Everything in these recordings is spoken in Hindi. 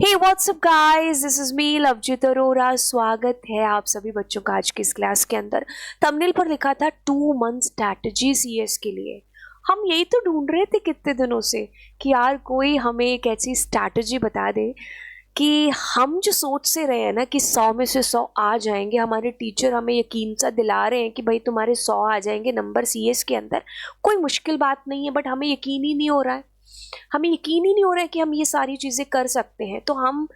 Hey what's up guys, this is me Lovejit Arora. स्वागत है आप सभी बच्चों का आज की इस क्लास के अंदर। थंबनेल पर लिखा था 2 मंथ स्ट्रैटेजी सीएस के लिए। हम यही तो ढूंढ रहे थे कितने दिनों से कि यार कोई हमें एक ऐसी स्ट्रैटेजी बता दे कि हम जो सोच से रहे हैं ना कि 100 में से 100 आ जाएंगे। हमारे टीचर हमें यकीन सा दिला रहे हैं कि भाई तुम्हारे 100 आ जाएंगे नंबर सीएस के अंदर। कोई मुश्किल बात नहीं है, बट हमें यकीन ही नहीं हो रहा है। हमें यकीन ही नहीं हो रहा है कि हम ये सारी चीज़ें कर सकते हैं। तो हम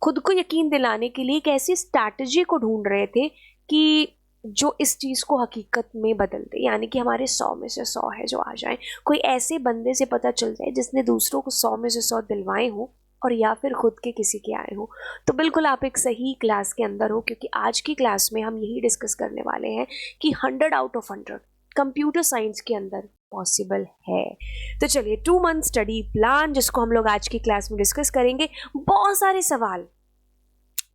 खुद को यकीन दिलाने के लिए एक ऐसी स्ट्रैटेजी को ढूंढ रहे थे कि जो इस चीज़ को हकीकत में बदल दे, यानी कि हमारे 100 में से 100 है जो आ जाए। कोई ऐसे बंदे से पता चल जाए जिसने दूसरों को 100 में से 100 दिलवाए हों, और या फिर खुद के किसी के आए हो। तो बिल्कुल आप एक सही क्लास के अंदर हो, क्योंकि आज की क्लास में हम यही डिस्कस करने वाले हैं कि 100 आउट ऑफ 100 कंप्यूटर साइंस के अंदर पॉसिबल है। तो चलिए 2 मंथ स्टडी प्लान जिसको हम लोग आज की क्लास में डिस्कस करेंगे। बहुत सारे सवाल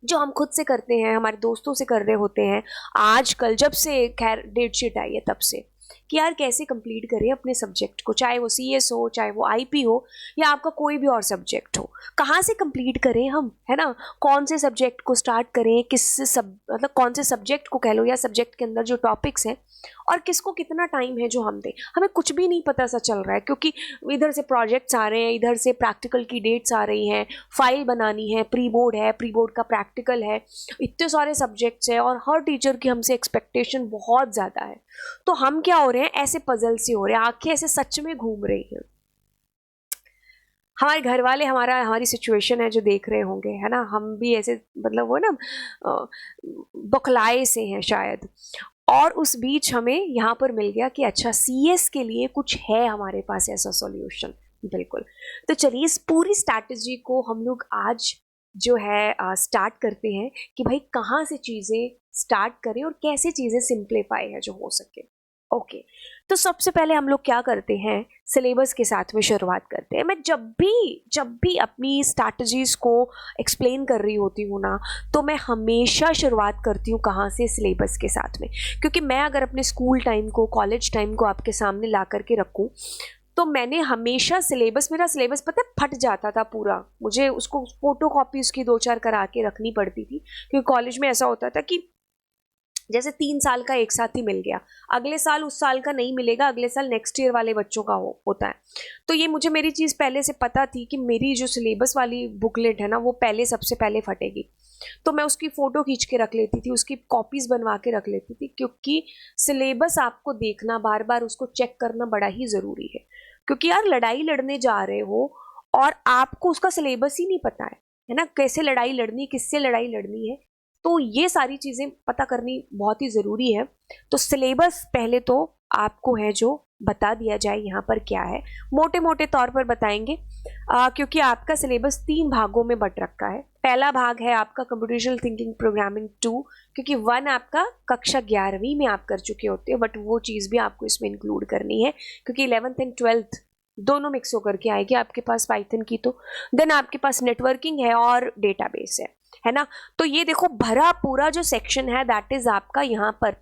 जो हम खुद से करते हैं, हमारे दोस्तों से कर रहे होते हैं आजकल, जब से खैर डेट शीट आई है तब से, कि यार कैसे कंप्लीट करें अपने सब्जेक्ट को, चाहे वो सीएस हो, चाहे वो आईपी हो, या आपका कोई भी और सब्जेक्ट हो। कहाँ से कंप्लीट करें हम, है ना। कौन से सब्जेक्ट को स्टार्ट करें, मतलब कौन से सब्जेक्ट को कह लो, या सब्जेक्ट के अंदर जो टॉपिक्स हैं, और किसको कितना टाइम है जो हम दें। हमें कुछ भी नहीं पता सा चल रहा है, क्योंकि इधर से प्रोजेक्ट्स आ रहे हैं, इधर से प्रैक्टिकल की डेट्स आ रही हैं, फाइल बनानी है, प्री बोर्ड है, प्री बोर्ड का प्रैक्टिकल है, इतने सारे सब्जेक्ट्स हैं, और हर टीचर की हमसे एक्सपेक्टेशन बहुत ज़्यादा है। तो हम क्या हो रहे हैं, ऐसे पजल से हो रहे हैं, आंखें ऐसे सच में घूम रही हैं। हमारे घर वाले हमारी सिचुएशन है जो देख रहे होंगे, है ना। हम भी ऐसे मतलब वो ना बौखलाए से हैं शायद। और उस बीच हमें यहाँ पर मिल गया कि अच्छा सीएस के लिए कुछ है हमारे पास ऐसा सॉल्यूशन। बिल्कुल। तो चलिए इस पूरी स्ट्रैटेजी को हम लोग आज जो है स्टार्ट करते हैं कि भाई कहाँ से चीज़ें स्टार्ट करें और कैसे चीज़ें सिंप्लीफाई है जो हो सके। ओके। तो सबसे पहले हम लोग क्या करते हैं, सिलेबस के साथ में शुरुआत करते हैं। मैं जब भी अपनी स्ट्रैटेजीज को एक्सप्लेन कर रही होती हूँ ना, तो मैं हमेशा शुरुआत करती हूँ कहाँ से, सिलेबस के साथ में। क्योंकि मैं अगर अपने स्कूल टाइम को, कॉलेज टाइम को आपके सामने ला करके रखूँ, तो मैंने हमेशा मेरा सिलेबस पता है फट जाता था पूरा। मुझे उसको फोटो कॉपी उसकी 2-4 करा के रखनी पड़ती थी, क्योंकि कॉलेज में ऐसा होता था कि जैसे 3 साल का एक साथ ही मिल गया, अगले साल उस साल का नहीं मिलेगा, अगले साल नेक्स्ट ईयर वाले बच्चों का होता है। तो ये मुझे मेरी चीज़ पहले से पता थी कि मेरी जो सिलेबस वाली बुकलेट है ना, वो सबसे पहले फटेगी। तो मैं उसकी फ़ोटो खींच के रख लेती थी, उसकी कॉपीज़ बनवा के रख लेती थी, क्योंकि सिलेबस आपको देखना, बार बार उसको चेक करना बड़ा ही ज़रूरी है। क्योंकि यार लड़ाई लड़ने जा रहे हो और आपको उसका सिलेबस ही नहीं पता है ना, कैसे लड़ाई लड़नी, किससे लड़ाई लड़नी है। तो ये सारी चीज़ें पता करनी बहुत ही ज़रूरी है। तो सिलेबस पहले तो आपको है जो बता दिया जाए यहाँ पर क्या है, मोटे मोटे तौर पर बताएंगे। क्योंकि आपका सिलेबस 3 भागों में बट रखा है। पहला भाग है आपका कंप्यूटेशनल थिंकिंग प्रोग्रामिंग 2, क्योंकि 1 आपका कक्षा 11वीं में आप कर चुके होते हो, बट वो चीज़ भी आपको इसमें इंक्लूड करनी है, क्योंकि 11th एंड 12th दोनों मिक्स होकर के आएगी आपके पास पाइथन की। तो देन आपके पास नेटवर्किंग है और डेटाबेस है ना। तो ये देखो भरा पूरा जो सेक्शन है दैट इज आपका यहाँ पर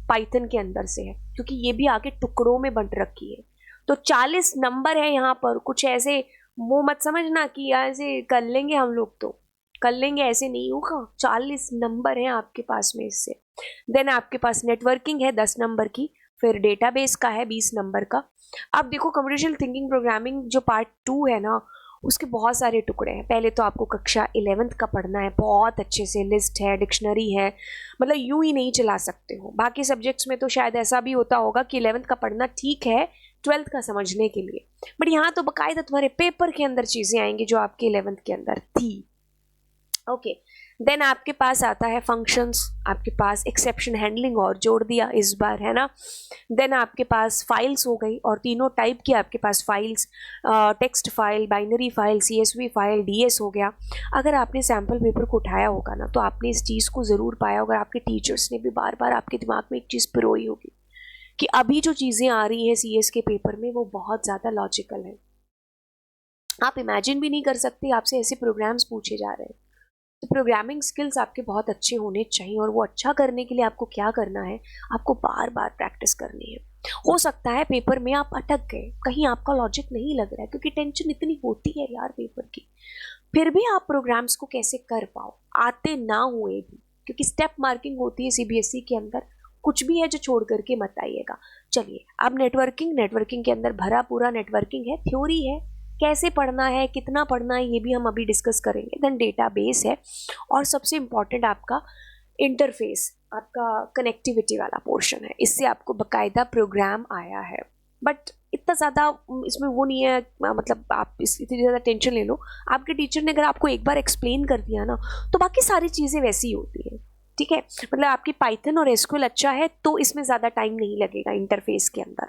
पाइथन के अंदर से है, क्योंकि ये भी आगे टुकड़ों में बंट रखी है। तो 40 नंबर है यहाँ पर। कुछ ऐसे वो मत समझना कि ऐसे कर लेंगे हम लोग, तो कर लेंगे, ऐसे नहीं होगा। 40 नंबर है आपके पास में इससे। देन आपके पास नेटवर्किंग है 10 नंबर की, फिर डेटाबेस का है 20 नंबर का। अब देखो कंप्यूटेशनल थिंकिंग प्रोग्रामिंग जो पार्ट 2 है ना, उसके बहुत सारे टुकड़े हैं। पहले तो आपको कक्षा 11th का पढ़ना है बहुत अच्छे से, लिस्ट है, डिक्शनरी है, मतलब यूं ही नहीं चला सकते हो। बाकी सब्जेक्ट्स में तो शायद ऐसा भी होता होगा कि 11th का पढ़ना ठीक है 12th का समझने के लिए, बट यहाँ तो बाकायदा तुम्हारे पेपर के अंदर चीज़ें आएंगी जो आपके 11th के अंदर थी। ओके। देन आपके पास आता है फंक्शंस, आपके पास एक्सेप्शन हैंडलिंग और जोड़ दिया इस बार, है ना। देन आपके पास फाइल्स हो गई, और तीनों टाइप की आपके पास files, text file, binary file, CSV file, डीएस हो गया। अगर आपने सैम्पल पेपर को उठाया होगा ना, तो आपने इस चीज़ को ज़रूर पाया होगा। आपके टीचर्स ने भी बार बार आपके दिमाग में एक चीज़ पिरोई होगी कि अभी जो चीज़ें आ रही हैं सीएस के पेपर में वो बहुत ज़्यादा लॉजिकल है। आप इमेजिन भी नहीं कर सकते, आपसे ऐसे प्रोग्राम्स पूछे जा रहे हैं। तो प्रोग्रामिंग स्किल्स आपके बहुत अच्छे होने चाहिए, और वो अच्छा करने के लिए आपको क्या करना है, आपको बार बार प्रैक्टिस करनी है। हो सकता है पेपर में आप अटक गए, कहीं आपका लॉजिक नहीं लग रहा है, क्योंकि टेंशन इतनी होती है यार पेपर की। फिर भी आप प्रोग्राम्स को कैसे कर पाओ, आते ना हुए भी, क्योंकि स्टेप मार्किंग होती है सीबीएसई के अंदर, कुछ भी है जो छोड़ करके मत आइएगा। चलिए, अब नेटवर्किंग के अंदर भरा पूरा नेटवर्किंग है, थ्योरी है, कैसे पढ़ना है, कितना पढ़ना है, ये भी हम अभी डिस्कस करेंगे। देन डेटाबेस है, और सबसे इम्पॉर्टेंट आपका इंटरफेस, आपका कनेक्टिविटी वाला पोर्शन है। इससे आपको बकायदा प्रोग्राम आया है, बट इतना ज़्यादा इसमें वो नहीं है, मतलब आप इतनी ज़्यादा टेंशन ले लो। आपके टीचर ने अगर आपको एक बार एक्सप्लेन कर दिया ना, तो बाकी सारी चीज़ें वैसी ही होती है, ठीक है। मतलब आपकी पाइथन और एसक्यूएल अच्छा है तो इसमें ज़्यादा टाइम नहीं लगेगा इंटरफेस के अंदर,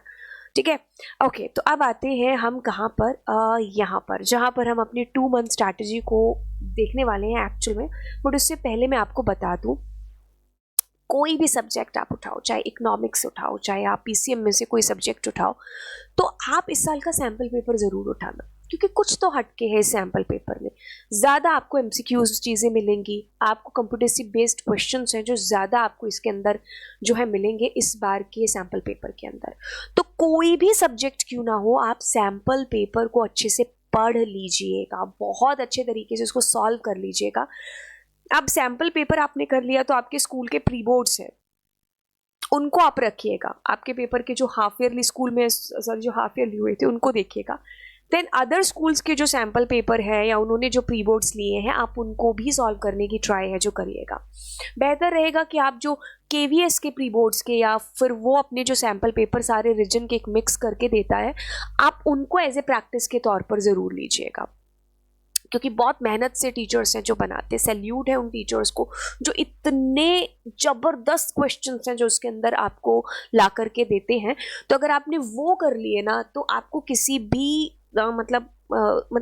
ठीक है। ओके, तो अब आते हैं हम कहाँ पर, यहाँ पर, जहाँ पर हम अपनी 2 मंथ स्ट्रैटेजी को देखने वाले हैं एक्चुअल में। बट उससे पहले मैं आपको बता दूँ, कोई भी सब्जेक्ट आप उठाओ, चाहे इकोनॉमिक्स उठाओ, चाहे आप पीसीएम में से कोई सब्जेक्ट उठाओ, तो आप इस साल का सैम्पल पेपर ज़रूर उठाना, क्योंकि कुछ तो हटके है इस सैम्पल पेपर में। ज़्यादा आपको एमसीक्यूज चीज़ें मिलेंगी, आपको कंप्यूटेसी बेस्ड क्वेश्चंस हैं जो ज़्यादा आपको इसके अंदर जो है मिलेंगे इस बार के सैम्पल पेपर के अंदर। तो कोई भी सब्जेक्ट क्यों ना हो, आप सैम्पल पेपर को अच्छे से पढ़ लीजिएगा, बहुत अच्छे तरीके से उसको सॉल्व कर लीजिएगा। अब सैम्पल पेपर आपने कर लिया, तो आपके स्कूल के प्री बोर्ड्स हैं, उनको आप रखिएगा। आपके पेपर के जो हाफ ईयरली स्कूल में सर जो हाफ ईयरली हुए थे उनको देखिएगा। देन अदर स्कूल्स के जो सैम्पल पेपर है या उन्होंने जो प्री बोर्ड्स लिए हैं, आप उनको भी सॉल्व करने की ट्राई है जो करिएगा। बेहतर रहेगा कि आप जो केवीएस के प्री बोर्ड्स के, या फिर वो अपने जो सैम्पल पेपर सारे रीजन के एक मिक्स करके देता है, आप उनको एज ए प्रैक्टिस के तौर पर ज़रूर लीजिएगा, क्योंकि बहुत मेहनत से टीचर्स हैं जो बनाते हैं। सैल्यूट है उन टीचर्स को जो इतने ज़बरदस्त क्वेश्चंस हैं जो उसके अंदर आपको ला करके देते हैं। तो अगर आपने वो कर लिए ना, तो आपको किसी भी मतलब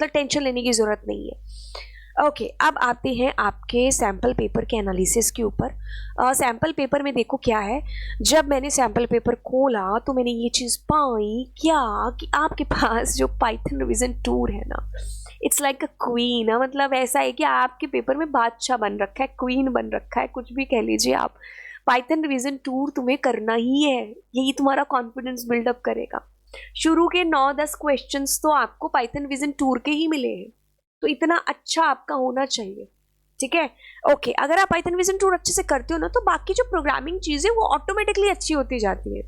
टेंशन लेने की ज़रूरत नहीं है। ओके, अब आते हैं आपके सैम्पल पेपर के एनालिसिस के ऊपर। सैम्पल पेपर में देखो क्या है, जब मैंने सैम्पल पेपर खोला तो मैंने ये चीज़ पाई क्या, कि आपके पास जो पाइथन रिवीजन टूर है ना, इट्स लाइक अ क्वीन है। मतलब ऐसा है कि आपके पेपर में बादशाह बन रखा है, क्वीन बन रखा है, कुछ भी कह लीजिए आप। पाइथन रिवीजन टूर तुम्हें करना ही है, यही तुम्हारा कॉन्फिडेंस बिल्डअप करेगा। शुरू के 9-10 क्वेश्चंस तो आपको पाइथन रिवीजन टूर के ही मिले हैं, तो इतना अच्छा आपका होना चाहिए, ठीक है। ओके, अगर आप पाइथन रिवीजन टूर अच्छे से करते हो ना, तो बाकी जो प्रोग्रामिंग चीज़ें वो ऑटोमेटिकली अच्छी होती जाती है।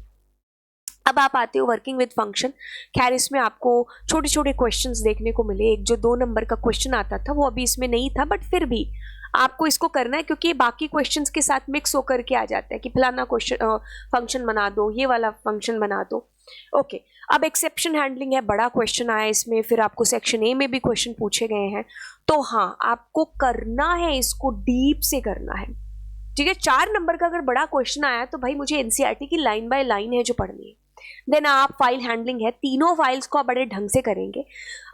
अब आप आते हो वर्किंग विद फंक्शन। खैर, इसमें आपको छोटे छोटे क्वेश्चंस देखने को मिले। एक जो 2 नंबर का क्वेश्चन आता था वो अभी इसमें नहीं था, बट फिर भी आपको इसको करना है, क्योंकि ये बाकी क्वेश्चंस के साथ मिक्स होकर के आ जाता है कि फलाना क्वेश्चन फंक्शन बना दो, ये वाला फंक्शन बना दो। ओके, अब एक्सेप्शन हैंडलिंग है, बड़ा क्वेश्चन आया इसमें, फिर आपको सेक्शन ए में भी क्वेश्चन पूछे गए हैं। तो हाँ, आपको करना है, इसको डीप से करना है, ठीक है। 4 नंबर का अगर बड़ा क्वेश्चन आया तो भाई मुझे एनसीईआरटी की लाइन बाय लाइन है जो पढ़नी है। देन आप फाइल हैंडलिंग है, तीनों फाइल्स को आप बड़े ढंग से करेंगे।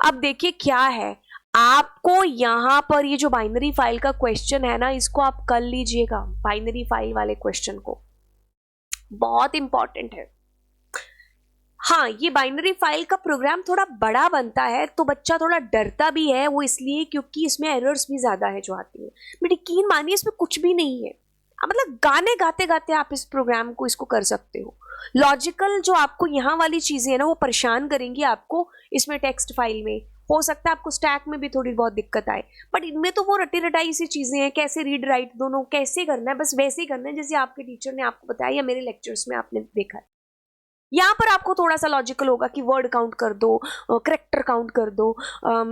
अब देखिए क्या है, आपको यहाँ पर ये जो बाइनरी फाइल का क्वेश्चन है ना, इसको आप कर लीजिएगा। बाइनरी फाइल वाले क्वेश्चन को, बहुत इंपॉर्टेंट है। हाँ, ये बाइनरी फाइल का प्रोग्राम थोड़ा बड़ा बनता है, तो बच्चा थोड़ा डरता भी है, वो इसलिए क्योंकि इसमें एरर्स भी ज्यादा है जो आती है। बट यकीन मानिए इसमें कुछ भी नहीं है। मतलब गाने गाते गाते आप इस प्रोग्राम को इसको कर सकते हो। लॉजिकल जो आपको यहाँ वाली चीजें है ना, वो परेशान करेंगी आपको इसमें। टेक्स्ट फाइल में हो सकता है आपको स्टैक में भी थोड़ी बहुत दिक्कत आए, बट इनमें तो वो रटी रटाई सी चीजें हैं। कैसे रीड राइट दोनों कैसे करना है, बस वैसे ही करना है जैसे आपके टीचर ने आपको बताया या मेरे लेक्चर्स में आपने देखा है। यहाँ पर आपको थोड़ा सा लॉजिकल होगा कि वर्ड काउंट कर दो, करेक्टर काउंट कर दो,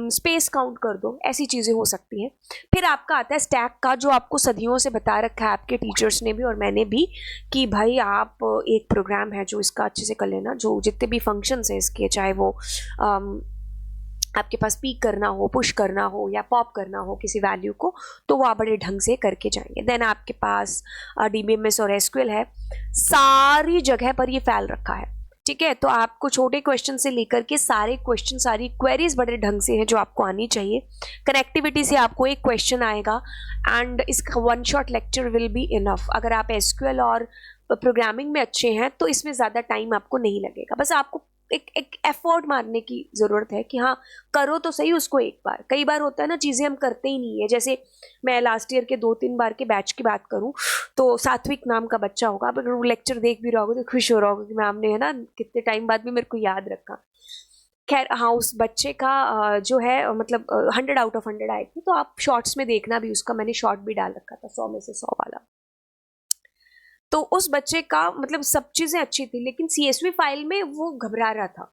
स्पेस काउंट कर दो, ऐसी चीज़ें हो सकती हैं। फिर आपका आता है स्टैक का, जो आपको सदियों से बता रखा है आपके टीचर्स ने भी और मैंने भी, कि भाई आप एक प्रोग्राम है जो इसका अच्छे से कर लेना। जो जितने भी फंक्शंस हैं इसके, चाहे वो आपके पास पीक करना हो, पुश करना हो या पॉप करना हो किसी वैल्यू को, तो वो आप बड़े ढंग से करके जाएंगे। देन आपके पास डीबीएमएस और एसक्यूएल है, सारी जगह पर ये फैल रखा है, ठीक है। तो आपको छोटे क्वेश्चन से लेकर के सारे क्वेश्चन, सारी क्वेरीज बड़े ढंग से हैं जो आपको आनी चाहिए। कनेक्टिविटी से आपको एक क्वेश्चन आएगा एंड इसका 1 shot lecture will be enough. अगर आप एसक्यूएल और प्रोग्रामिंग में अच्छे हैं तो इसमें ज़्यादा टाइम आपको नहीं लगेगा। बस आपको एक एफर्ट मारने की ज़रूरत है कि हाँ, करो तो सही उसको एक बार। कई बार होता है ना, चीज़ें हम करते ही नहीं है। जैसे मैं लास्ट ईयर के 2-3 बार के बैच की बात करूँ, तो सात्विक नाम का बच्चा होगा, अगर वो लेक्चर देख भी रहा होगा तो खुश हो रहा होगा कि मैम ने है ना कितने टाइम बाद भी मेरे को याद रखा। खैर हाँ, उस बच्चे का जो है मतलब 100 आउट ऑफ 100 आए थे, तो आप शॉर्ट्स में देखना भी, उसका मैंने शॉर्ट भी डाल रखा था 100 में से 100 वाला। तो उस बच्चे का मतलब सब चीज़ें अच्छी थी, लेकिन CSV फाइल में वो घबरा रहा था।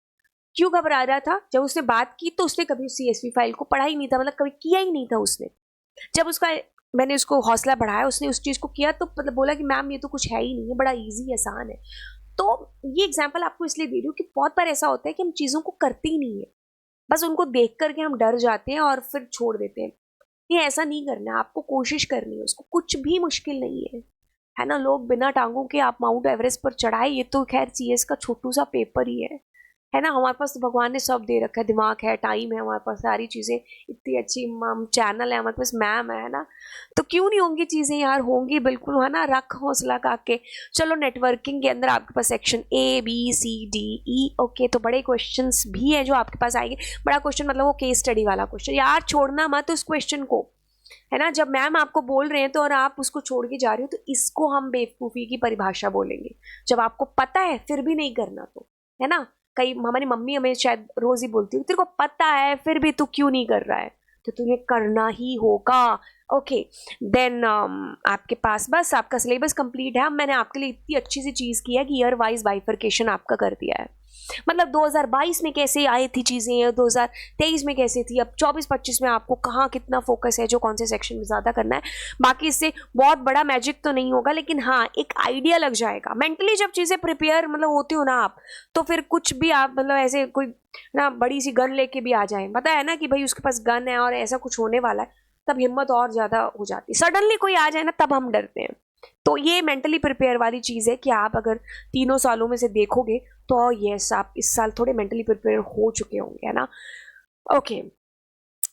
क्यों घबरा रहा था? जब उसने बात की तो उसने कभी CSV फाइल को पढ़ा ही नहीं था, मतलब कभी किया ही नहीं था उसने। जब उसका मैंने उसको हौसला बढ़ाया, उसने उस चीज़ को किया, तो मतलब बोला कि मैम ये तो कुछ है ही नहीं है, बड़ा ईजी आसान है। तो ये एग्जाम्पल आपको इसलिए दे रही हूँ कि बहुत बार ऐसा होता है कि हम चीज़ों को करते ही नहीं है, बस उनको देख करके हम डर जाते हैं और फिर छोड़ देते हैं। ये ऐसा नहीं करना है, आपको कोशिश करनी है, उसको कुछ भी मुश्किल नहीं है ना। लोग बिना टांगों के आप माउंट एवरेस्ट पर चढ़ाए, ये तो खैर CS का छोटू सा पेपर ही है ना। हमारे पास तो भगवान ने सब दे रखा है, दिमाग है, टाइम है, हमारे पास सारी चीज़ें इतनी अच्छी, चैनल है हमारे पास, मैम है ना। तो क्यों नहीं होंगी चीज़ें यार, होंगी बिल्कुल, है ना। रख हौसला के। चलो, नेटवर्किंग के अंदर आपके पास सेक्शन ABCDE, ओके, तो बड़े क्वेश्चंस भी है जो आपके पास आएंगे। बड़ा क्वेश्चन मतलब वो केस स्टडी वाला क्वेश्चन, यार छोड़ना मत उस क्वेश्चन को, है ना। जब मैम आपको बोल रहे हैं तो और आप उसको छोड़ के जा रहे हो, तो इसको हम बेवकूफ़ी की परिभाषा बोलेंगे। जब आपको पता है फिर भी नहीं करना, तो है ना। कई हमारी मम्मी हमें शायद रोज ही बोलती है, तेरे को पता है फिर भी तू क्यों नहीं कर रहा है, तो तुम्हें करना ही होगा। ओके, देन आपके पास बस आपका सिलेबस कंप्लीट है। मैंने आपके लिए इतनी अच्छी सी चीज़ की है कि ईयर वाइज बाइफर्केशन आपका कर दिया है। मतलब 2022 में कैसे आई थी चीज़ें, 2023 में कैसे थी, अब 24-25 में आपको कहाँ कितना फोकस है, जो कौन से सेक्शन में ज़्यादा करना है। बाकी इससे बहुत बड़ा मैजिक तो नहीं होगा, लेकिन हाँ एक आइडिया लग जाएगा मेंटली। जब चीज़ें प्रिपेयर मतलब होती हो ना आप, तो फिर कुछ भी आप मतलब ऐसे कोई ना बड़ी सी गन लेके भी आ जाए, पता है ना कि भाई उसके पास गन है और ऐसा कुछ होने वाला है, तब हिम्मत और ज़्यादा हो जाती है। सडनली कोई आ जाए ना, तब हम डरते हैं। तो ये मेंटली प्रिपेयर वाली चीज़ है कि आप अगर तीनों सालों में से देखोगे तो यस, आप इस साल थोड़े मेंटली प्रिपेयर हो चुके होंगे, है ना। ओके,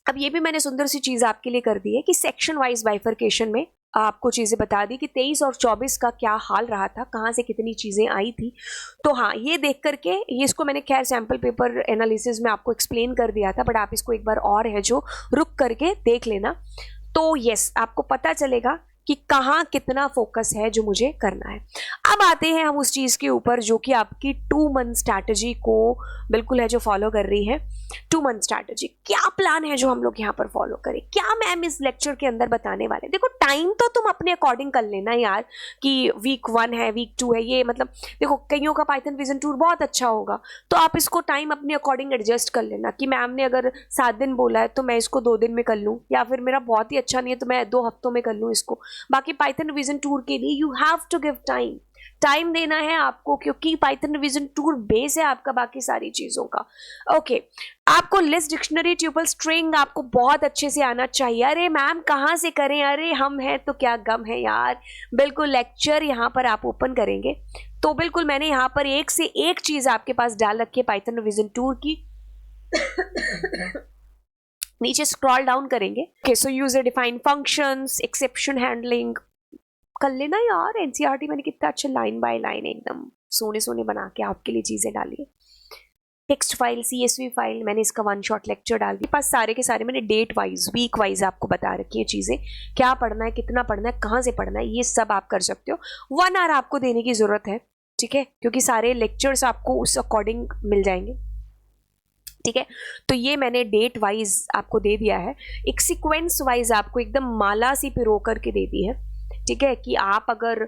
अब ये भी मैंने सुंदर सी चीज़ आपके लिए कर दी है कि सेक्शन वाइज बाइफर्केशन में आपको चीज़ें बता दी कि 23 और 24 का क्या हाल रहा था, कहाँ से कितनी चीज़ें आई थी। तो हाँ, ये देख करके, ये इसको मैंने खैर सैम्पल पेपर एनालिसिस में आपको एक्सप्लेन कर दिया था, बट आप इसको एक बार और है जो रुक करके देख लेना। तो यस, आपको पता चलेगा कि कहाँ कितना फोकस है जो मुझे करना है। अब आते हैं हम उस चीज़ के ऊपर जो कि आपकी 2 मंथ स्ट्रैटेजी को बिल्कुल है जो फॉलो कर रही है। 2 मंथ स्ट्रैटेजी क्या प्लान है जो हम लोग यहाँ पर फॉलो करें, क्या मैम इस लेक्चर के अंदर बताने वाले। देखो, टाइम तो तुम अपने अकॉर्डिंग कर लेना यार, कि वीक 1 है, वीक 2 है, ये मतलब देखो कईयों का पाइथन विजन टूर बहुत अच्छा होगा, तो आप इसको टाइम अपने अकॉर्डिंग एडजस्ट कर लेना कि मैम ने अगर 7 दिन बोला है तो मैं इसको 2 दिन में कर लूँ, या फिर मेरा बहुत ही अच्छा नहीं है तो मैं 2 हफ्तों में कर लूँ इसको। बाकी पाइथन रिवीजन टूर के लिए you have to give time देना है आपको, क्योंकि पाइथन रिवीजन टूर बेस है आपका बाकी सारी चीज़ों का। ओके, आपको लिस्ट, डिक्शनरी, ट्यूपल, स्ट्रिंग आपको बहुत अच्छे से आना चाहिए। अरे मैम कहाँ से करें, अरे हम हैं तो क्या गम है यार। बिल्कुल, लेक्चर यहाँ पर आप ओपन करेंगे तो बिल्कुल मैंने यहाँ पर एक से एक चीज़ आपके पास डाल रखी है पाइथन रिवीजन टूर की। नीचे स्क्रॉल डाउन करेंगे, ओके, सो user defined functions, exception handling कर लेना यार। एनसीईआरटी मैंने कितना अच्छा लाइन बाय लाइन एकदम सोने सोने बना के आपके लिए चीज़ें डाली है। टेक्स्ट फाइल, CSV फाइल, मैंने इसका 1 शॉट लेक्चर डाल दिया। पास सारे के सारे मैंने डेट वाइज, वीक वाइज आपको बता रखी है चीज़ें, क्या पढ़ना है, कितना पढ़ना है, कहाँ से पढ़ना है, ये सब आप कर सकते हो। 1 आवर आपको देने की ज़रूरत है, ठीक है, क्योंकि सारे लेक्चर्स आपको उस अकॉर्डिंग मिल जाएंगे, ठीक है। तो ये मैंने डेट वाइज आपको दे दिया है, एक सीक्वेंस वाइज आपको एकदम माला सी पिरो करके दे दी है, ठीक है। कि आप अगर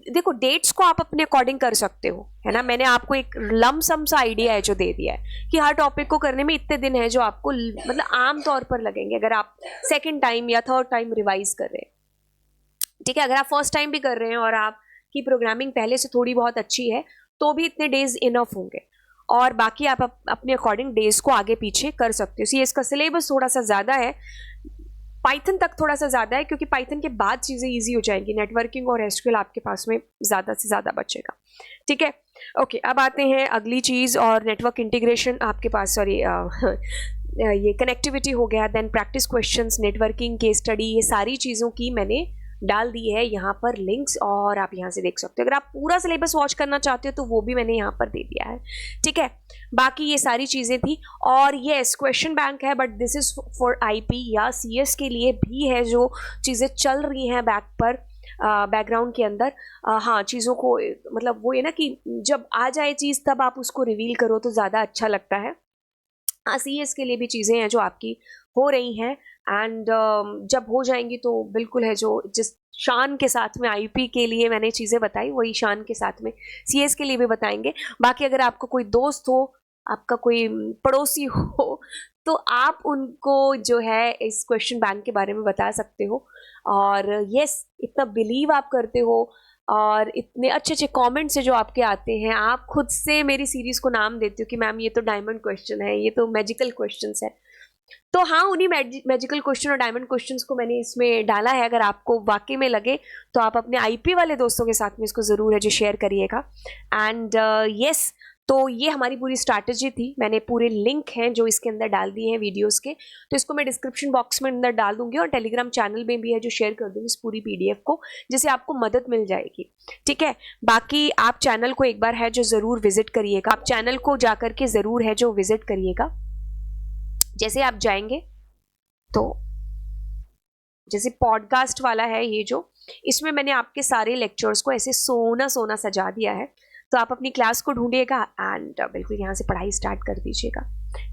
देखो डेट्स को आप अपने अकॉर्डिंग कर सकते हो, है ना। मैंने आपको एक लमसम सा आइडिया है जो दे दिया है कि हर टॉपिक को करने में इतने दिन है जो आपको मतलब आम तौर पर लगेंगे अगर आप सेकंड टाइम या थर्ड टाइम रिवाइज कर रहे हैं, ठीक है। अगर आप फर्स्ट टाइम भी कर रहे हैं और आपकी प्रोग्रामिंग पहले से थोड़ी बहुत अच्छी है तो भी इतने डेज इनफ होंगे, और बाकी आप अपने अकॉर्डिंग डेज को आगे पीछे कर सकते हो। सी इसका सिलेबस थोड़ा सा ज़्यादा है, पाइथन तक थोड़ा सा ज़्यादा है, क्योंकि पाइथन के बाद चीज़ें इजी हो जाएंगी, नेटवर्किंग और एसक्यूएल आपके पास में ज़्यादा से ज़्यादा बचेगा, ठीक है। ओके, अब आते हैं अगली चीज़, और नेटवर्क इंटीग्रेशन आपके पास, सॉरी ये कनेक्टिविटी हो गया, then practice questions, networking, case study, ये सारी चीज़ों की मैंने डाल दी है यहाँ पर लिंक्स, और आप यहाँ से देख सकते हो। अगर आप पूरा सिलेबस वॉच करना चाहते हो तो वो भी मैंने यहाँ पर दे दिया है, ठीक है। बाकी ये सारी चीज़ें थी, और यस क्वेश्चन बैंक है, but this is for IP या CS के लिए भी है, जो चीज़ें चल रही हैं बैक पर बैकग्राउंड के अंदर। हाँ, चीज़ों को मतलब वो है ना कि जब आ जाए चीज़ तब आप उसको रिवील करो तो ज़्यादा अच्छा लगता है। हाँ, CS के लिए भी चीज़ें हैं जो आपकी हो रही हैं, एंड जब हो जाएंगी तो बिल्कुल है, जो जिस शान के साथ में IP के लिए मैंने चीज़ें बताई वही शान के साथ में CS के लिए भी बताएंगे। बाकी अगर आपको कोई दोस्त हो, आपका कोई पड़ोसी हो, तो आप उनको जो है इस क्वेश्चन बैंक के बारे में बता सकते हो। और यस, इतना बिलीव आप करते हो और इतने अच्छे अच्छे कमेंट्स है जो आपके आते हैं, आप खुद से मेरी सीरीज़ को नाम देते हो कि मैम ये तो डायमंड क्वेश्चन है, ये तो मैजिकल क्वेश्चंस है। तो हाँ, उन्हीं मैजिकल क्वेश्चन और डायमंड क्वेश्चंस को मैंने इसमें डाला है। अगर आपको वाकई में लगे तो आप अपने IP वाले दोस्तों के साथ में इसको ज़रूर है जो शेयर करिएगा। एंड यस, तो ये हमारी पूरी स्ट्रैटेजी थी। मैंने पूरे लिंक हैं जो इसके अंदर डाल दिए हैं वीडियोस के, तो इसको मैं डिस्क्रिप्शन बॉक्स में अंदर डाल दूंगी और टेलीग्राम चैनल में भी है जो शेयर कर दूंगी इस पूरी PDF को, जिससे आपको मदद मिल जाएगी। ठीक है, बाकी आप चैनल को एक बार है जो ज़रूर विजिट करिएगा, आप चैनल को जा करके ज़रूर है जो विजिट करिएगा। जैसे आप जाएंगे तो जैसे पॉडकास्ट वाला है ये जो, इसमें मैंने आपके सारे लेक्चर्स को ऐसे सोना सोना सजा दिया है, तो आप अपनी क्लास को ढूंढिएगा एंड बिल्कुल यहाँ से पढ़ाई स्टार्ट कर दीजिएगा।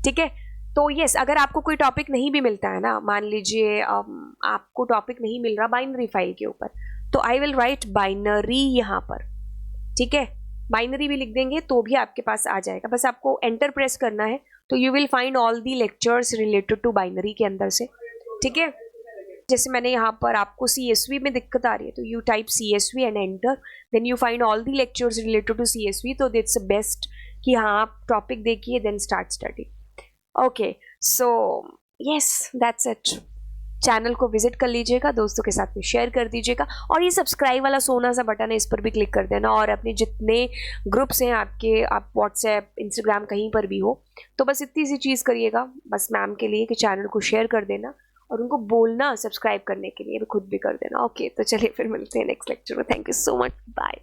ठीक है, तो यस, अगर आपको कोई टॉपिक नहीं भी मिलता है ना, मान लीजिए आपको टॉपिक नहीं मिल रहा बाइनरी फाइल के ऊपर, तो आई विल राइट बाइनरी यहाँ पर। ठीक है, बाइनरी भी लिख देंगे तो भी आपके पास आ जाएगा, बस आपको एंटर प्रेस करना है, तो you will find all the lectures related to binary के अंदर से। ठीक है, जैसे मैंने यहाँ पर आपको CSV में दिक्कत आ रही है, तो you type CSV and enter, then you find all the lectures related to CSV, तो दैट्स बेस्ट कि हाँ आप टॉपिक देखिए then start study. Okay, so yes, that's it. Channel को विजिट कर लीजिएगा, दोस्तों के साथ में शेयर कर दीजिएगा, और ये सब्सक्राइब वाला सोना सा बटन है, इस पर भी क्लिक कर देना। और अपने जितने ग्रुप्स हैं आपके, आप व्हाट्सएप, इंस्टाग्राम कहीं पर भी हो, तो बस इतनी सी चीज़ करिएगा बस मैम के लिए कि चैनल को शेयर कर देना और उनको बोलना सब्सक्राइब करने के लिए, भी खुद भी कर देना। ओके, तो चलिए फिर मिलते हैं नेक्स्ट लेक्चर में। Thank you so much, bye.